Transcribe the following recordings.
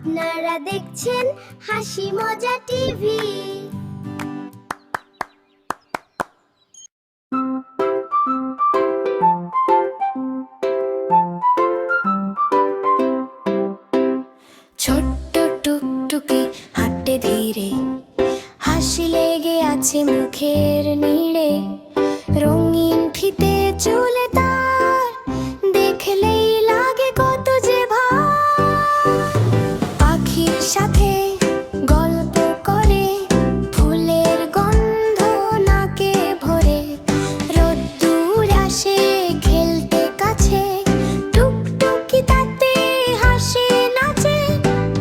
আপনারা দেখছেন হাসি মজা টিভি। ছোট্ট টুকটুকি হাঁটে ধীরে, হাসি লেগে আছে মুখের নীড়ে। রঙিন ফিতে চুলে তার, দেখলেই লাগে কত যে ভার। পাখির সাথে গল্প করে, ফুলের গন্ধ নাকে ভরে। রোদ্দুর আসে খেলতে কাছে, টুকটুকি তাতে হাসে নাচে।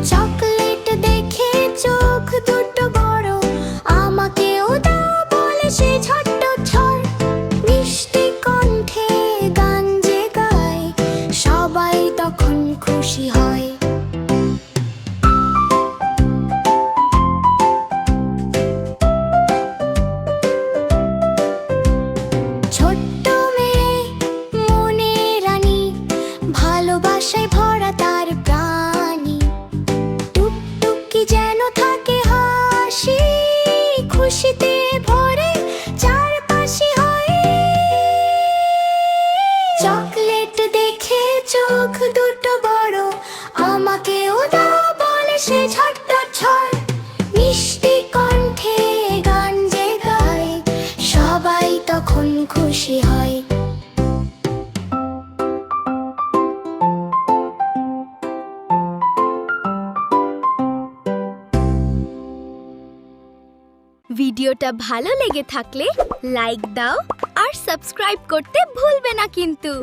চকলেট দেখে চোখ দুটো বড়, আমাকেও দাও বলে সে ছোট্ট ছড়। মিষ্টি কণ্ঠে গান যে গায়, সবাই তখন খুশি হয়। ছোট্ট মেয়ে মনে রানী, ভালোবাসায় ভরা তার প্রাণী। টুকটুকি যেন থাকে হাসি, খুশিতে ভরে চারপাশে হয়। চকলেট দেখে চোখ দুটো বড়, আমাকেও দাও বলে সে ছোট্ট ছড়। মিষ্টি কণ্ঠে গান যে গায়, সবাই তখন খুশি হয়। ভিডিওটা ভালো লেগে থাকলে লাইক দাও আর সাবস্ক্রাইব করতে ভুলবে না কিন্তু।